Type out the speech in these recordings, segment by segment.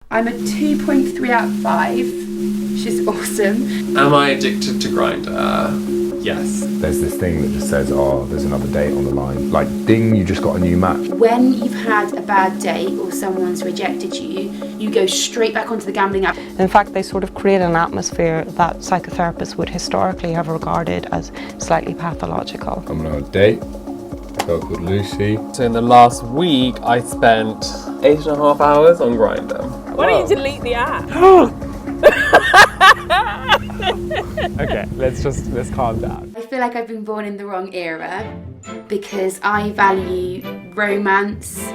I'm a 2.3 out of 5, which is awesome. Am I addicted to Grindr? Yes. There's this thing that just says, oh, there's another date on the line. Like, ding, you just got a new match. When you've had a bad date or someone's rejected you, you go straight back onto the gambling app. In fact, they sort of create an atmosphere that psychotherapists would historically have regarded as slightly pathological. I'm on a date, a girl called Lucy. So in the last week, I spent 8.5 hours on Grindr. Why don't you delete the app? Okay, let's calm down. I feel like I've been born in the wrong era because I value romance,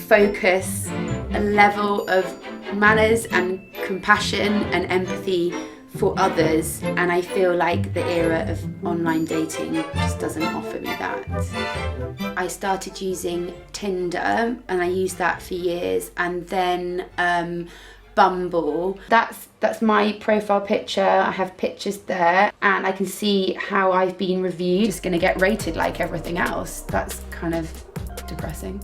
focus, a level of manners and compassion and empathy for others, and I feel like the era of online dating just doesn't offer me that. I started using Tinder and I used that for years, and then Bumble. That's my profile picture. I have pictures there and I can see how I've been reviewed. Just gonna get rated like everything else. That's kind of depressing.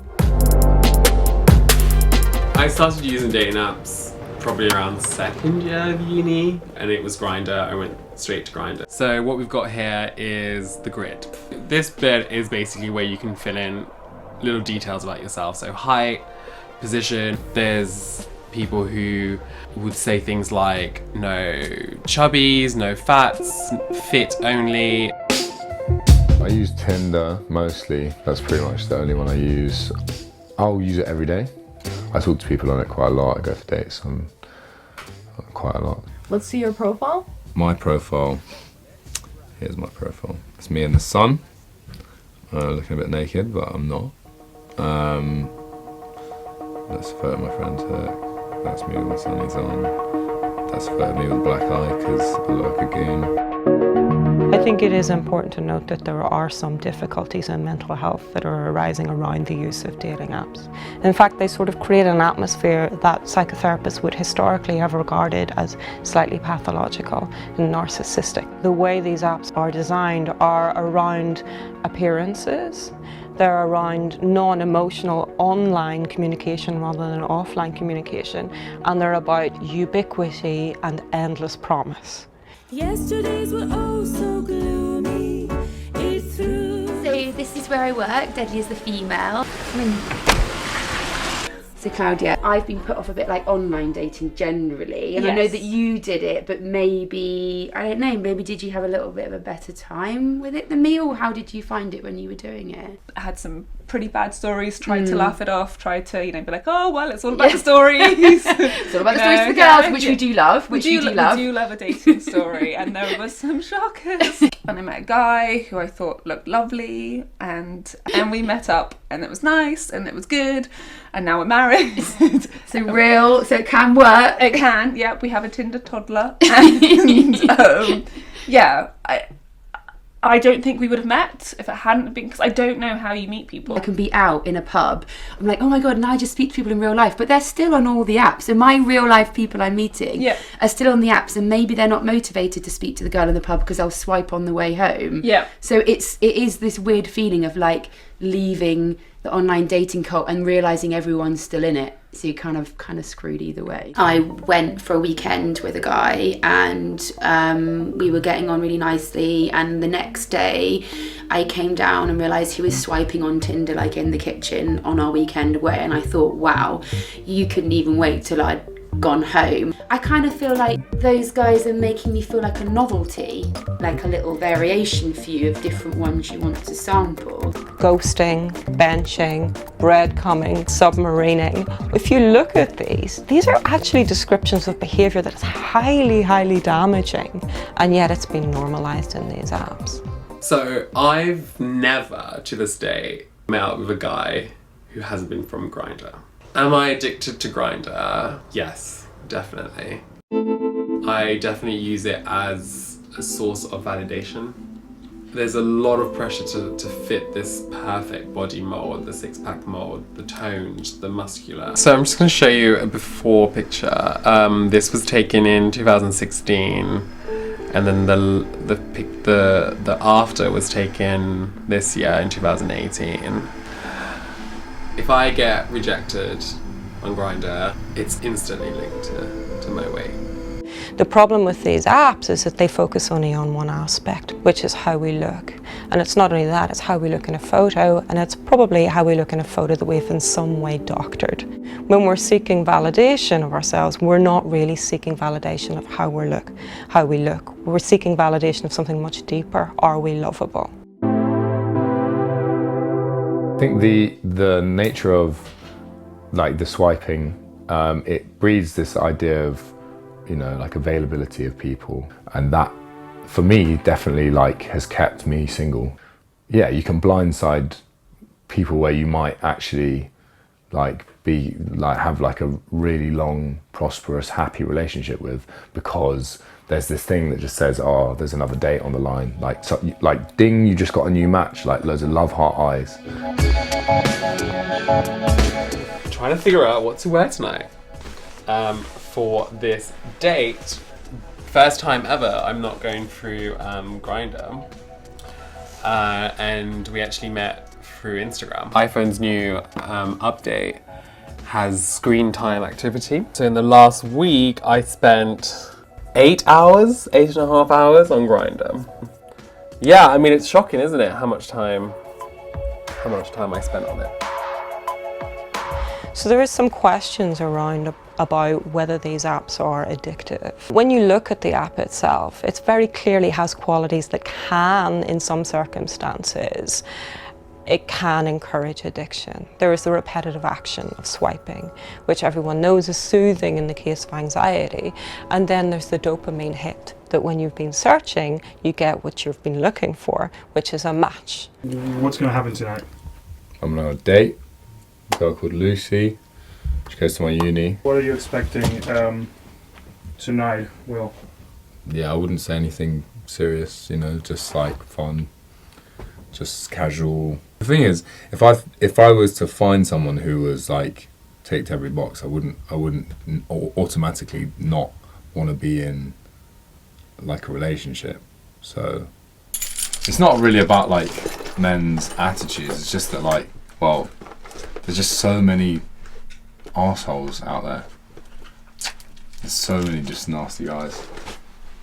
I started using dating apps probably around second year of uni, and it was Grindr. I went straight to Grindr. So what we've got here is the grid. This bit is basically where you can fill in little details about yourself. So height, position. There's people who would say things like no chubbies, no fats, fit only. I use Tinder mostly. That's pretty much the only one I use. I'll use it every day. I talk to people on it quite a lot. I go for dates on quite a lot. Let's see your profile. My profile. Here's my profile. It's me in the sun. Looking a bit naked, but I'm not. That's a photo my friend took. That's me with my sunnies on. That's a photo of me with a black eye because I look like a goon. I think it is important to note that there are some difficulties in mental health that are arising around the use of dating apps. In fact, they sort of create an atmosphere that psychotherapists would historically have regarded as slightly pathological and narcissistic. The way these apps are designed are around appearances. They're around non-emotional online communication rather than offline communication, and they're about ubiquity and endless promise. Yesterdays were oh so gloomy. It's through. So this is where I work. Deadly is the female. So Claudia, I've been put off a bit like online dating generally, and I know that you did it, but maybe, I don't know, maybe did you have a little bit of a better time with it than me, or how did you find it when you were doing it? I had some pretty bad stories, tried to laugh it off, tried to, be like, oh, well, it's all about the stories. It's all about the stories of the girls, which we do love, We do love a dating story, and there were some shockers. And I met a guy who I thought looked lovely, and we met up, and it was nice, and it was good, and now we're married. So it can work. It can, yeah, we have a Tinder toddler, and I don't think we would have met if it hadn't been, because I don't know how you meet people. I can be out in a pub. I'm like, oh my God, and I just speak to people in real life, but they're still on all the apps. And my real life people I'm meeting are still on the apps, and maybe they're not motivated to speak to the girl in the pub because I'll swipe on the way home. Yeah. So it is this weird feeling of like leaving the online dating cult and realising everyone's still in it. So you're kind of screwed either way. I went for a weekend with a guy, and we were getting on really nicely, and the next day I came down and realised he was swiping on Tinder like in the kitchen on our weekend away, and I thought, wow, you couldn't even wait till I'd gone home. I kind of feel like those guys are making me feel like a novelty, like a little variation for you of different ones you want to sample. Ghosting, benching, breadcrumbing, submarining. If you look at these are actually descriptions of behaviour that is highly, highly damaging, and yet it's been normalised in these apps. So I've never, to this day, met out with a guy who hasn't been from Grindr. Am I addicted to Grindr? Yes, definitely. I definitely use it as a source of validation. There's a lot of pressure to fit this perfect body mold, the six-pack mold, the toned, the muscular. So I'm just going to show you a before picture. This was taken in 2016, and then the after was taken this year in 2018. If I get rejected on Grindr, it's instantly linked to my weight. The problem with these apps is that they focus only on one aspect, which is how we look. And it's not only that, it's how we look in a photo, and it's probably how we look in a photo that we've in some way doctored. When we're seeking validation of ourselves, we're not really seeking validation of how we look. We're seeking validation of something much deeper. Are we lovable? I think the nature of like the swiping, it breeds this idea of, you know, like availability of people, and that for me definitely like has kept me single. Yeah, you can blindside people where you might actually like have like a really long, prosperous, happy relationship with, because there's this thing that just says, oh, there's another date on the line, like ding, you just got a new match, like loads of love heart eyes. Trying to figure out what to wear tonight for this date. First time ever I'm not going through Grindr, and we actually met through Instagram. iPhone's new update has screen time activity. So in the last week I spent 8.5 hours on Grindr. Yeah, I mean, it's shocking, isn't it, how much time I spent on it. So there is some questions around about whether these apps are addictive. When you look at the app itself, it very clearly has qualities that can, in some circumstances, it can encourage addiction. There is the repetitive action of swiping, which everyone knows is soothing in the case of anxiety. And then there's the dopamine hit, that when you've been searching, you get what you've been looking for, which is a match. What's going to happen tonight? I'm on a date, a girl called Lucy. She goes to my uni. What are you expecting tonight, Will? Yeah, I wouldn't say anything serious, you know, just like fun, just casual. The thing is, if I was to find someone who was like ticked every box, I wouldn't automatically not want to be in like a relationship. So it's not really about like men's attitudes. It's just that like, well, there's just so many arseholes out there. There's so many just nasty guys.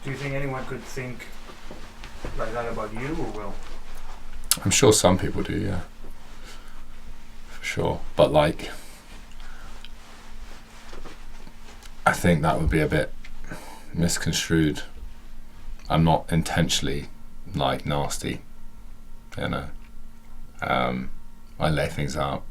Do you think anyone could think like that about you, or Will? I'm sure some people do, yeah. For sure. But like, I think that would be a bit misconstrued. I'm not intentionally like nasty, you know. I lay things out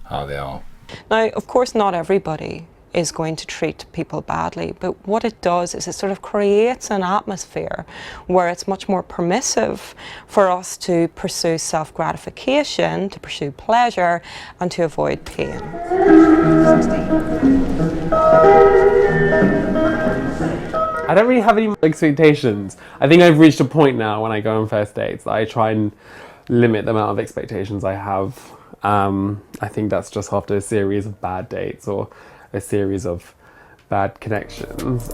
how they are. Now, of course, not everybody is going to treat people badly, but what it does is it sort of creates an atmosphere where it's much more permissive for us to pursue self-gratification, to pursue pleasure, and to avoid pain. I don't really have any expectations. I think I've reached a point now when I go on first dates that I try and limit the amount of expectations I have. I think that's just after a series of bad dates or a series of bad connections.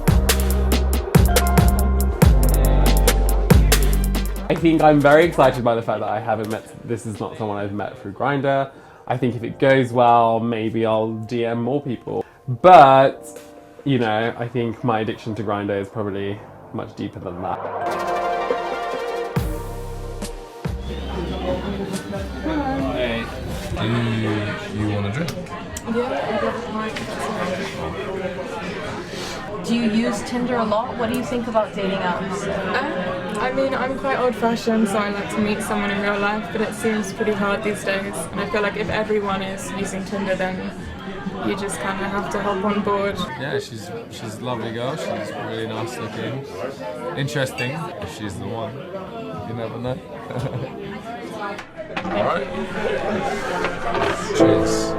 I think I'm very excited by the fact that this is not someone I've met through Grindr. I think if it goes well, maybe I'll DM more people. But, you know, I think my addiction to Grindr is probably much deeper than that. Do you want a drink? Do you use Tinder a lot? What do you think about dating apps? I mean, I'm quite old-fashioned, so I like to meet someone in real life, but it seems pretty hard these days. And I feel like if everyone is using Tinder, then you just kind of have to hop on board. Yeah, she's a lovely girl. She's really nice looking. Interesting, if she's the one. You never know. Alright. Cheers.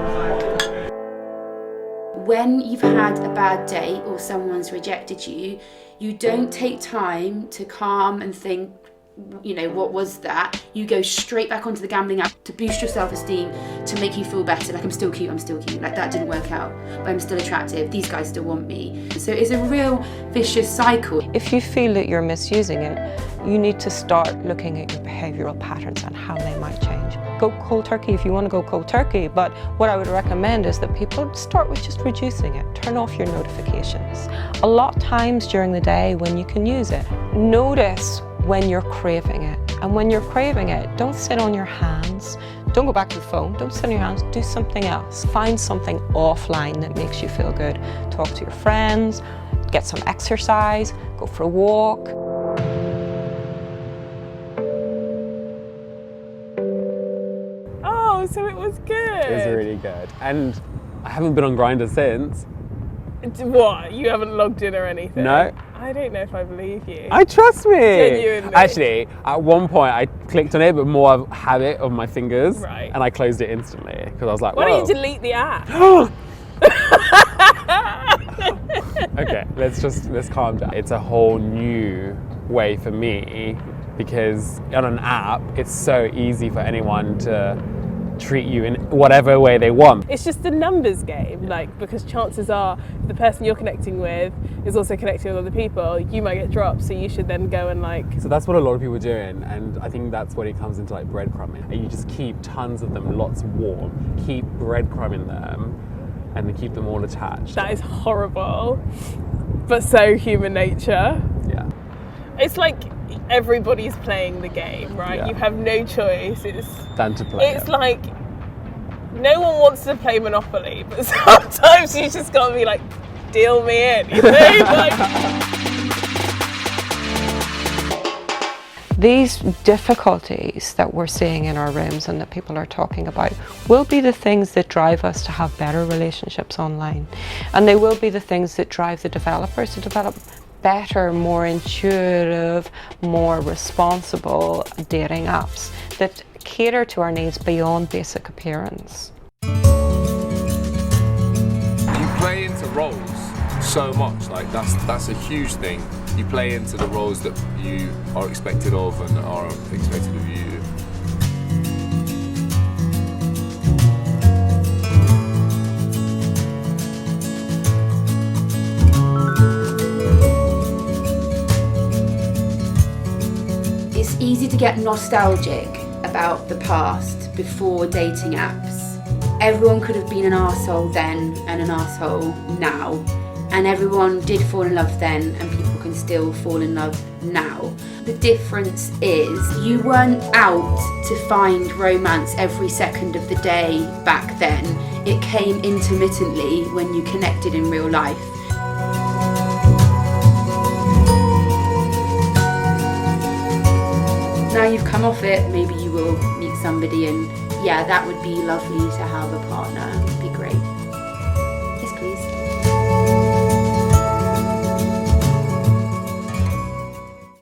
When you've had a bad date or someone's rejected you, you don't take time to calm and think you know, what was that? You go straight back onto the gambling app to boost your self-esteem, to make you feel better. Like, I'm still cute, like that didn't work out, but I'm still attractive, these guys still want me. So it's a real vicious cycle. If you feel that you're misusing it, you need to start looking at your behavioural patterns and how they might change. Go cold turkey if you want to go cold turkey, but what I would recommend is that people start with just reducing it. Turn off your notifications. A lot of times during the day when you can use it. Notice when you're craving it. And when you're craving it, don't sit on your hands. Don't go back to the phone. Don't sit on your hands. Do something else. Find something offline that makes you feel good. Talk to your friends, get some exercise, go for a walk. Oh, so it was good. It was really good. And I haven't been on Grindr since. What? You haven't logged in or anything? No. I don't know if I believe you. Trust me. Genuinely. Actually, at one point I clicked on it, but more of habit of my fingers. Right. And I closed it instantly because I was like, Why whoa. don't you delete the app? Okay, let's calm down. It's a whole new way for me because on an app, it's so easy for anyone to treat you in whatever way they want. It's just a numbers game, like, because chances are the person you're connecting with is also connecting with other people. You might get dropped, so you should then go and like. So that's what a lot of people are doing, and I think that's when it comes into like breadcrumbing. And you just keep tons of them, lots warm, keep breadcrumbing them, and then keep them all attached. That is horrible, but so human nature. Yeah. It's like everybody's playing the game, right? Yeah. You have no choice. Than to play It's it. like no one wants to play Monopoly, but sometimes you just gotta be like, deal me in, you know? Like, These difficulties that we're seeing in our rooms and that people are talking about will be the things that drive us to have better relationships online. And they will be the things that drive the developers to develop better, more intuitive, more responsible dating apps that cater to our needs beyond basic appearance. You play into roles so much, like that's a huge thing. You play into the roles that you are expected of and are expected of you. It's easy to get nostalgic about the past before dating apps. Everyone could have been an arsehole then and an arsehole now. And everyone did fall in love then, and people can still fall in love now. The difference is you weren't out to find romance every second of the day back then. It came intermittently when you connected in real life. Now you've come off it, maybe you will meet somebody and yeah, that would be lovely to have a partner.